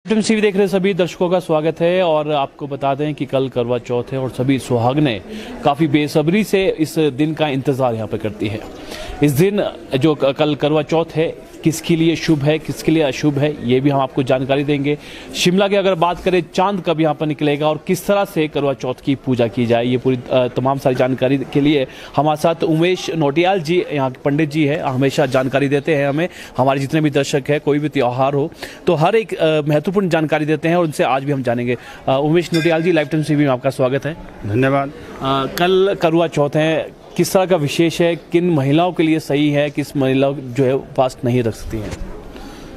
TV देख रहे सभी दर्शकों का स्वागत है और आपको बता दें कि कल करवा चौथ है और सभी सुहागनें काफ़ी बेसब्री से इस दिन का इंतज़ार यहाँ पर करती है। इस दिन जो कल करवा चौथ है किसके लिए शुभ है किसके लिए अशुभ है ये भी हम आपको जानकारी देंगे। शिमला की अगर बात करें चांद कब यहाँ पर निकलेगा और किस तरह से करवा चौथ की पूजा की जाए ये पूरी तमाम सारी जानकारी के लिए हमारे साथ उमेश नोटियाल जी यहाँ के पंडित जी है, हमेशा जानकारी देते हैं हमें। हमारे जितने भी दर्शक हैं कोई भी त्यौहार हो तो हर एक महत्वपूर्ण जानकारी देते हैं और उनसे आज भी हम जानेंगे। उमेश नोटियाल जी, लाइव टाइम टीवी में आपका स्वागत है। धन्यवाद। कल करवा चौथ है, किस तरह का विशेष है, किन महिलाओं के लिए सही है, किस महिला जो है उपवास नहीं रख सकती हैं?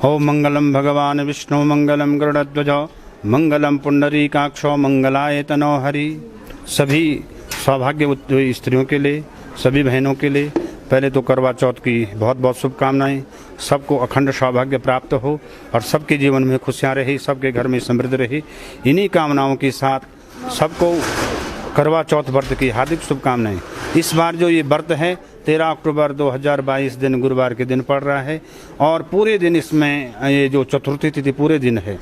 हो मंगलम भगवान विष्णु मंगलम गरुड़ध्वज मंगलम पुंडरीकाक्षो मंगलाय तनो हरि। सभी सौभाग्य स्त्रियों के लिए, सभी बहनों के लिए पहले तो करवा चौथ की बहुत बहुत शुभकामनाएं। सबको अखंड सौभाग्य प्राप्त हो और सबके जीवन में खुशियां रहे, सबके घर में समृद्धि रहे। इन्हीं कामनाओं के साथ सबको करवा चौथ व्रत की हार्दिक शुभकामनाएं। इस बार जो ये व्रत है 13 अक्टूबर 2022 दिन गुरुवार के दिन पड़ रहा है और पूरे दिन इसमें ये जो चतुर्थी तिथि पूरे दिन है।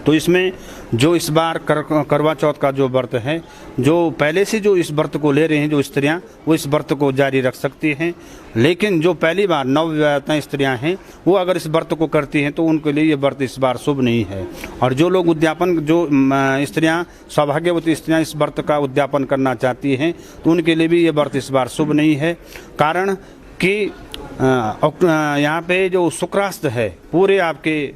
तो इसमें जो इस बार करवा चौथ का जो व्रत है, जो पहले से जो इस व्रत को ले रहे हैं जो स्त्रियां, वो इस व्रत को जारी रख सकती हैं। लेकिन जो पहली बार नवविवाहिता स्त्रियां हैं वो अगर इस व्रत को करती हैं तो उनके लिए ये व्रत इस बार शुभ नहीं है। और जो लोग उद्यापन, जो स्त्रियां, सौभाग्यवती स्त्रियां इस व्रत का उद्यापन करना चाहती हैं तो उनके लिए भी ये व्रत इस बार शुभ नहीं है। कारण कि यहाँ पे जो शुक्रास्त है पूरे आपके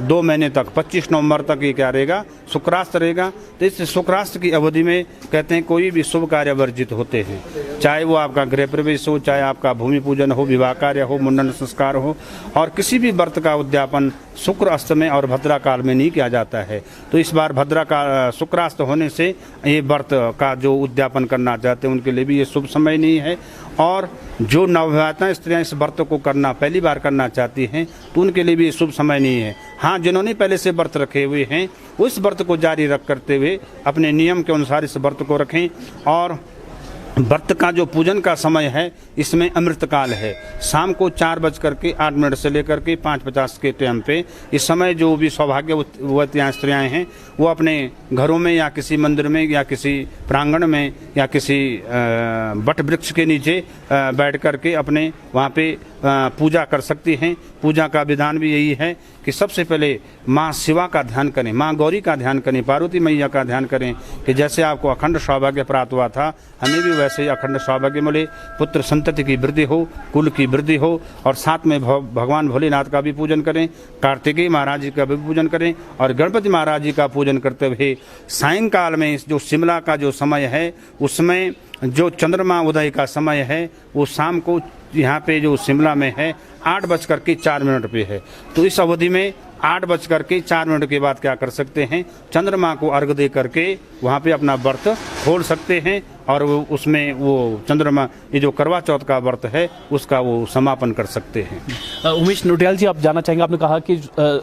2 महीने तक 25 नवंबर तक ये क्या रहेगा, शुक्रास्त रहेगा। तो इस शुक्रास्त की अवधि में कहते हैं कोई भी शुभ कार्य वर्जित होते हैं, चाहे वो आपका गृह प्रवेश हो, चाहे आपका भूमि पूजन हो, विवाह कार्य हो, मुंडन संस्कार हो, और किसी भी व्रत का उद्यापन शुक्र अस्त में और भद्रा काल में नहीं किया जाता है। तो इस बार भद्रा का शुक्रास्त होने से ये व्रत का जो उद्यापन करना चाहते हैं उनके लिए भी ये शुभ समय नहीं है। और जो नवविवाहिता स्त्रियां इस व्रत को करना पहली बार करना चाहती हैं तो उनके लिए भी शुभ समय नहीं है। हाँ, जिन्होंने पहले से व्रत रखे हुए हैं वो इस व्रत को जारी रख करते हुए अपने नियम के अनुसार इस व्रत को रखें। और व्रत का जो पूजन का समय है इसमें अमृत काल है, शाम को 4:08 से लेकर के 5:50 के टाइम पे। इस समय जो भी सौभाग्यवती स्त्रियां हैं वो अपने घरों में या किसी मंदिर में या किसी प्रांगण में या किसी वट वृक्ष के नीचे बैठ करके अपने वहाँ पे पूजा कर सकती हैं। पूजा का विधान भी यही है कि सबसे पहले माँ शिवा का ध्यान करें, माँ गौरी का ध्यान करें, पार्वती मैया का ध्यान करें कि जैसे आपको अखंड सौभाग्य प्राप्त हुआ था हमें भी वैसे ही अखंड सौभाग्य मिले, पुत्र संतति की वृद्धि हो, कुल की वृद्धि हो। और साथ में भगवान भोलेनाथ का भी पूजन करें, कार्तिकेय महाराज जी का भी पूजन करें और गणपति महाराज जी का पूजन करते हुए सायंकाल में जो शिमला का जो समय है उसमें जो चंद्रमा उदय का समय है वो शाम को यहाँ पे जो शिमला में है 8:04 पे है। तो इस अवधि में 8:04 के बाद क्या कर सकते हैं, चंद्रमा को अर्घ दे करके वहाँ पे अपना व्रत खोल सकते हैं और उसमें वो चंद्रमा ये जो करवा चौथ का व्रत है उसका वो समापन कर सकते हैं। उमेश नोटियाल जी, आप जानना चाहेंगे, आपने कहा कि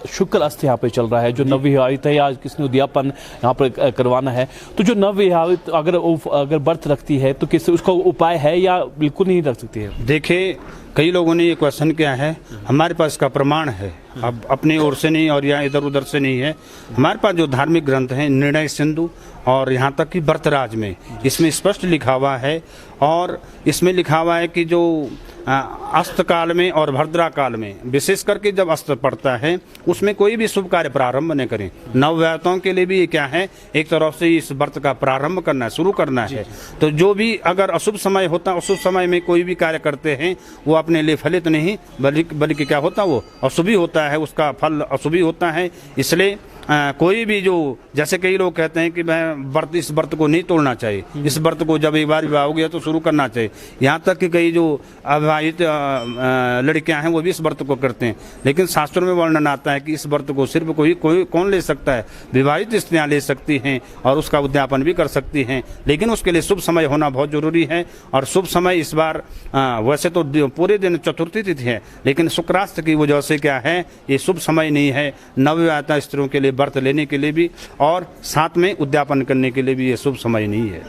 शुक्र अस्त यहाँ पे चल रहा है, जो नवविवाहित है या किसने उद्यापन यहाँ पर करवाना है, तो जो नवविवाहित अगर व्रत रखती है तो किस उसका उपाय है या बिल्कुल नहीं रख सकती है? देखिए, कई लोगों ने ये क्वेश्चन किया है, हमारे पास इसका प्रमाण है, अब अपनी ओर से नहीं और या इधर उधर से नहीं है। हमारे पास जो धार्मिक ग्रंथ हैं निर्णय सिंधु और यहाँ तक कि व्रतराज में इसमें स्पष्ट लिखा हुआ है। और इसमें लिखा हुआ है कि जो अस्त काल में और भद्रा काल में, विशेष करके जब अस्त पड़ता है उसमें कोई भी शुभ कार्य प्रारंभ न करें। नवविवाहिताओं के लिए भी ये क्या है, एक तरफ से इस व्रत का प्रारंभ करना है, शुरू करना है। तो जो भी अगर अशुभ समय होता, अशुभ समय में कोई भी कार्य करते हैं वो अपने लिए फलित नहीं बल्कि क्या होता वो अशुभी होता है, उसका फल अशुभी होता है। इसलिए कोई भी जो, जैसे कई लोग कहते हैं कि मैं इस व्रत को नहीं तोड़ना चाहिए, इस व्रत को जब एक बार विवाह हो गया तो शुरू करना चाहिए। यहाँ तक कि कई जो अविवाहित लड़कियां हैं वो भी इस व्रत को करते हैं। लेकिन शास्त्रों में वर्णन आता है कि इस व्रत को सिर्फ कोई कौन ले सकता है, विवाहित स्त्रियां ले सकती हैं और उसका उद्यापन भी कर सकती हैं। लेकिन उसके लिए शुभ समय होना बहुत जरूरी है। और शुभ समय इस बार वैसे तो पूरे दिन चतुर्थी तिथि है, लेकिन शुक्रास्त की वजह से क्या है ये शुभ समय नहीं है नवविवाहिता स्त्रियों के लिए व्रत लेने के लिए भी और साथ में उद्यापन करने के लिए भी ये शुभ समय नहीं है।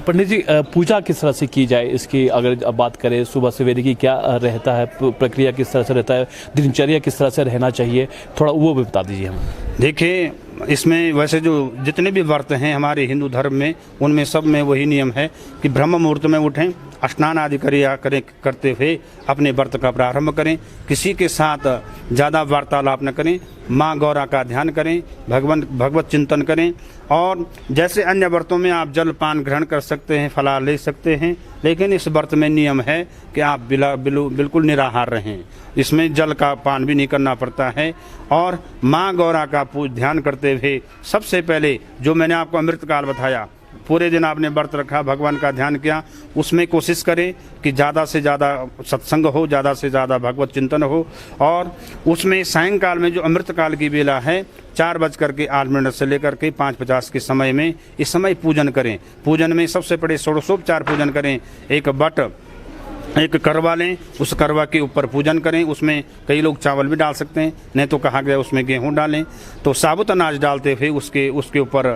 पंडित जी, पूजा किस तरह से की जाए इसकी अगर बात करें, सुबह सवेरे तैयारी की क्या रहता है, प्रक्रिया किस तरह से रहता है, दिनचर्या किस तरह से रहना चाहिए, थोड़ा वो भी बता दीजिए हमें। देखिए, इसमें वैसे जो जितने भी व्रत हैं हमारे हिंदू धर्म में, उनमें सब में वही नियम है कि ब्रह्म मुहूर्त में उठें, स्नान आदि करते हुए अपने व्रत का प्रारंभ करें, किसी के साथ ज़्यादा वार्तालाप न करें, माँ गौरा का ध्यान करें, भगवत चिंतन करें। और जैसे अन्य व्रतों में आप जल पान ग्रहण कर सकते हैं, फलाहार ले सकते हैं, लेकिन इस व्रत में नियम है कि आप बिल्कुल निराहार रहें, इसमें जल का पान भी नहीं करना पड़ता है। और माँ गौरा का ध्यान करते हुए सबसे पहले जो मैंने आपको अमृत काल बताया, पूरे दिन आपने व्रत रखा, भगवान का ध्यान किया, उसमें कोशिश करें कि ज़्यादा से ज़्यादा सत्संग हो, ज़्यादा से ज़्यादा भगवत चिंतन हो। और उसमें सायंकाल में जो अमृत काल की बेला है 4:08 से लेकर के 5:50 के समय में, इस समय पूजन करें। पूजन में सबसे बड़े षोडशोपचार पूजन करें। एक करवा लें, उस करवा के ऊपर पूजन करें। उसमें कई लोग चावल भी डाल सकते हैं, नहीं तो कहा गया उसमें गेहूं डालें। तो साबुत अनाज डालते हुए उसके ऊपर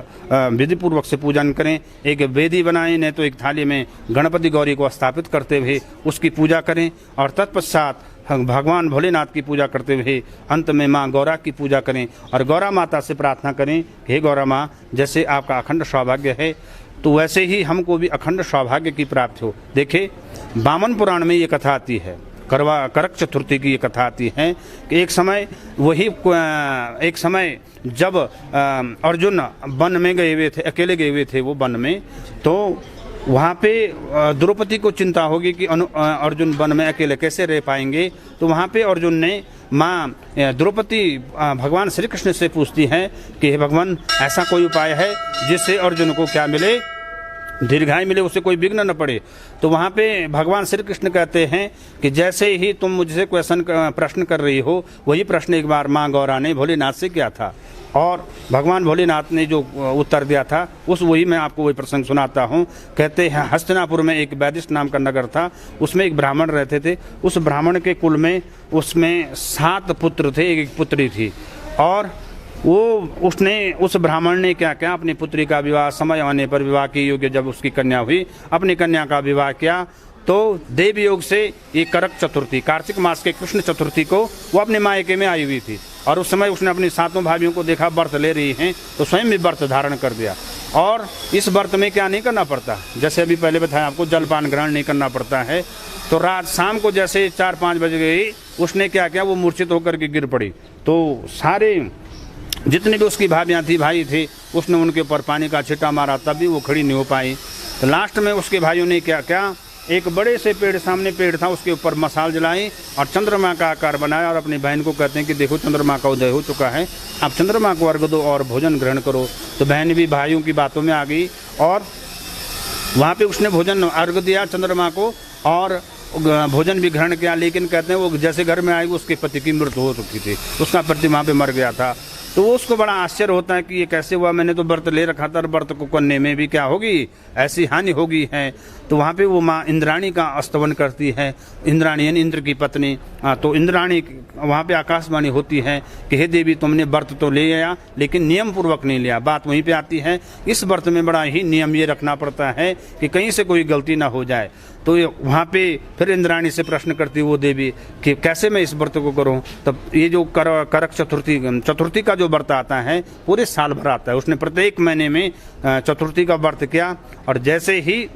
विधि पूर्वक से पूजन करें। एक वेदी बनाएं, नहीं तो एक थाली में गणपति गौरी को स्थापित करते हुए उसकी पूजा करें। और तत्पश्चात भगवान भोलेनाथ की पूजा करते हुए अंत में माँ गौरा की पूजा करें और गौरा माता से प्रार्थना करें, हे गौरा माँ, जैसे आपका अखंड सौभाग्य है तो वैसे ही हमको भी अखंड सौभाग्य की प्राप्ति हो। देखिए, वामन पुराण में ये कथा आती है, करक चतुर्थी की ये कथा आती है कि एक समय जब अर्जुन वन में गए हुए थे, अकेले गए हुए थे वो वन में, तो वहाँ पे द्रौपदी को चिंता होगी कि अर्जुन वन में अकेले कैसे रह पाएंगे। तो वहाँ पे अर्जुन ने माँ द्रौपदी भगवान श्री कृष्ण से पूछती है कि हे भगवान, ऐसा कोई उपाय है जिससे अर्जुन को क्या मिले, दीर्घायु मिले, उसे कोई विघ्न न पड़े। तो वहाँ पे भगवान श्री कृष्ण कहते हैं कि जैसे ही तुम मुझसे प्रश्न कर रही हो, वही प्रश्न एक बार माँ गौरा ने भोलेनाथ से किया था और भगवान भोलेनाथ ने जो उत्तर दिया था वही मैं आपको वही प्रसंग सुनाता हूँ। कहते हैं, हस्तिनापुर में एक वैदिष्ट नाम का नगर था, उसमें एक ब्राह्मण रहते थे। उस ब्राह्मण के कुल में उसमें 7 पुत्र थे, एक पुत्री थी। और उस ब्राह्मण ने क्या किया, अपनी पुत्री का विवाह समय आने पर, विवाह के योग्य जब उसकी कन्या हुई, अपनी कन्या का विवाह किया। तो देव योग से ये करक चतुर्थी, कार्तिक मास के कृष्ण चतुर्थी को वो अपने मायके में आई हुई थी। और उस समय उसने अपनी 7 भाइयों को देखा व्रत ले रही हैं, तो स्वयं भी व्रत धारण कर दिया। और इस व्रत में क्या नहीं करना पड़ता, जैसे अभी पहले बताया आपको, जलपान ग्रहण नहीं करना पड़ता है। तो रात शाम को जैसे 4-5 बज गई, उसने क्या किया, वो मूर्छित होकर के गिर पड़ी। तो सारे जितने भी उसकी भाभियाँ थी, भाई थे, उसने उनके ऊपर पानी का छिट्टा मारा, तब भी वो खड़ी नहीं हो पाई। तो लास्ट में उसके भाइयों ने क्या, एक बड़े से पेड़, सामने पेड़ था, उसके ऊपर मसाल जलाई और चंद्रमा का आकार बनाया और अपनी बहन को कहते हैं कि देखो चंद्रमा का उदय हो चुका है, आप चंद्रमा को अर्घ दो और भोजन ग्रहण करो। तो बहन भी भाइयों की बातों में आ गई और वहाँ पे उसने भोजन अर्घ दिया चंद्रमा को और भोजन भी ग्रहण किया। लेकिन कहते हैं वो जैसे घर में आई, उसके पति की मृत्यु हो चुकी थी, उसका पति वहाँ पे मर गया था। तो उसको बड़ा आश्चर्य होता है कि ये कैसे हुआ, मैंने तो व्रत ले रखा था, व्रत को करने में भी क्या होगी, ऐसी हानि होगी है। तो वहाँ पे वो माँ इंद्राणी का स्तवन करती है, इंद्राणी यानी इंद्र की पत्नी। तो इंद्राणी वहाँ पे आकाशवाणी होती है कि हे देवी, तुमने व्रत तो ले आया लेकिन नियम पूर्वक नहीं लिया। बात वहीं पे आती है, इस व्रत में बड़ा ही नियम ये रखना पड़ता है कि कहीं से कोई गलती ना हो जाए। तो वहाँ पे फिर इंद्राणी से प्रश्न करती वो देवी कि कैसे मैं इस व्रत को करूँ। तब ये जो करक चतुर्थी का जो व्रत आता है पूरे साल भर आता है, उसने प्रत्येक महीने में चतुर्थी का व्रत किया। और जैसे ही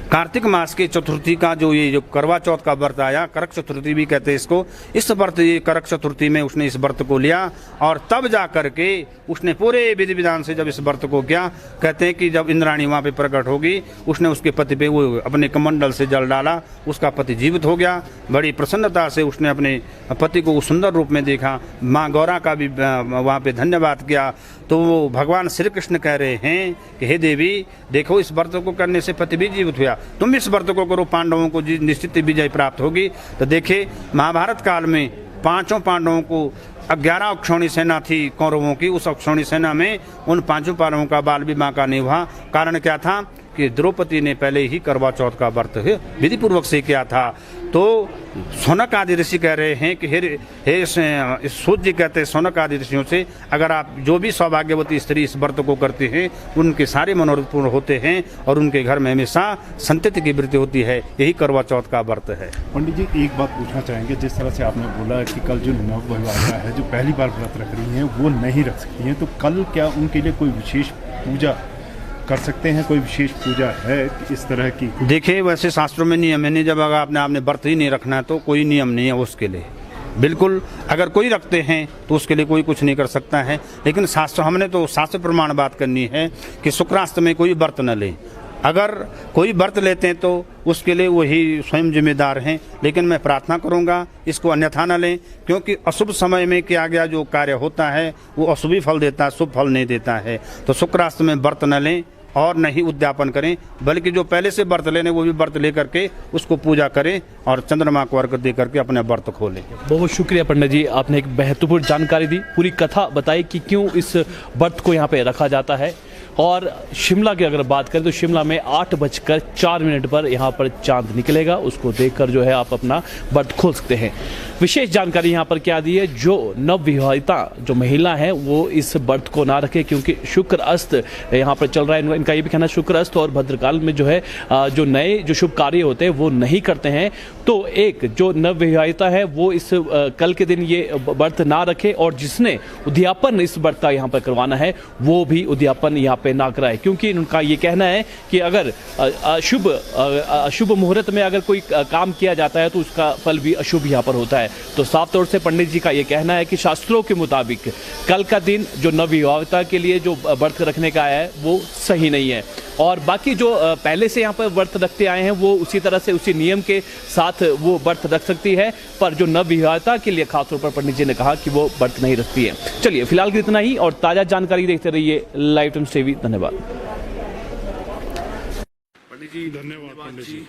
कार्तिक मास के चतुर्थी का जो करवा चौथ का व्रत आया, करक चतुर्थी भी कहते हैं इसको, इस व्रत ये करक चतुर्थी में उसने इस व्रत को लिया और तब जा करके उसने पूरे विधि विधान से जब इस व्रत को किया, कहते हैं कि जब इंद्राणी वहाँ पे प्रकट होगी, उसने उसके पति पे वो अपने कमंडल से जल डाला, उसका पति जीवित हो गया। बड़ी प्रसन्नता से उसने अपने पति को सुंदर रूप में देखा, माँ गौरा का भी वहाँ पे धन्यवाद किया। तो वो भगवान श्री कृष्ण कह रहे हैं कि हे देवी, देखो इस व्रत को करने से पति भी जीवित हुआ, तुम इस व्रत को करो, पांडवों को निश्चित विजय प्राप्त होगी। तो देखिए, महाभारत काल में 5 पांडवों को 11 अक्षौणी सेना थी कौरवों की, उस अक्षौणी सेना में उन 5 पांडवों का बाल विवाह का नहीं हुआ। कारण क्या था कि द्रौपदी ने पहले ही करवा चौथ का व्रत विधि पूर्वक से किया था। तो सौनक आदि ऋषि कह रहे हैं कि हे सूत जी कहते हैं सौनक आदि ऋषियों से, अगर आप जो भी सौभाग्यवती स्त्री इस व्रत को करती हैं उनके सारे मनोरथ पूर्ण होते हैं और उनके घर में हमेशा संतति की वृद्धि होती है। यही करवा चौथ का व्रत है। पंडित जी, एक बात पूछना चाहेंगे, जिस तरह से आपने बोला कि कल जो नवविवाहिता है जो पहली बार व्रत रख रही हैं वो नहीं रख सकती हैं, तो कल क्या उनके लिए कोई विशेष पूजा कर सकते हैं? कोई विशेष पूजा है इस तरह की? देखिए, वैसे शास्त्रों में नियम है नहीं, जब अगर आपने व्रत ही नहीं रखना है तो कोई नियम नहीं है उसके लिए। बिल्कुल, अगर कोई रखते हैं तो उसके लिए कोई कुछ नहीं कर सकता है। लेकिन हमने तो शास्त्र प्रमाण बात करनी है कि शुक्रास्त में कोई व्रत न ले। अगर कोई व्रत लेते हैं तो उसके लिए वही स्वयं जिम्मेदार हैं। लेकिन मैं प्रार्थना करूंगा इसको अन्यथा न लें, क्योंकि अशुभ समय में किया गया जो कार्य होता है वो अशुभ फल देता है, शुभ फल नहीं देता है। तो शुक्रास्त में व्रत न लें और न ही उद्यापन करें, बल्कि जो पहले से व्रत लेने वो भी व्रत लेकर के उसको पूजा करें और चंद्रमा को अर्घ दे करके अपने व्रत खोलें। बहुत शुक्रिया पंडित जी, आपने एक महत्वपूर्ण जानकारी दी, पूरी कथा बताई कि क्यों इस व्रत को यहाँ पे रखा जाता है। और शिमला की अगर बात करें तो शिमला में 8:04 पर यहाँ पर चांद निकलेगा, उसको देखकर जो है आप अपना व्रत खोल सकते हैं। विशेष जानकारी यहाँ पर क्या दी है, जो नवविवाहिता जो महिला है वो इस व्रत को ना रखे, क्योंकि शुक्र अस्त यहाँ पर चल रहा है। इनका ये भी कहना शुक्र अस्त और भद्रकाल में जो है जो नए जो शुभ कार्य होते हैं वो नहीं करते हैं। तो एक जो नवविवाहिता है वो इस कल के दिन ये व्रत ना रखे, और जिसने उद्यापन इस व्रत का यहाँ पर करवाना है वो भी उद्यापन यहाँ पे ना कराए, क्योंकि उनका ये कहना है कि अगर अशुभ मुहूर्त में अगर कोई काम किया जाता है तो उसका फल भी अशुभ यहाँ पर होता है। तो साफ तौर से पंडित जी का ये कहना है कि शास्त्रों के मुताबिक कल का दिन जो नवविवाहिता के लिए जो व्रत रखने का है वो सही नहीं है। और बाकी जो पहले से यहाँ पर व्रत रखते आए हैं वो उसी तरह से उसी नियम के साथ वो व्रत रख सकती है, पर जो नवविवाहिता के लिए खासतौर पर पंडित जी ने कहा कि वो व्रत नहीं रखती है। चलिए फिलहाल के इतना ही, और ताज़ा जानकारी देखते रहिए लाइव टाइम्स टीवी। धन्यवाद पंडित जी। धन्यवाद पंडित जी।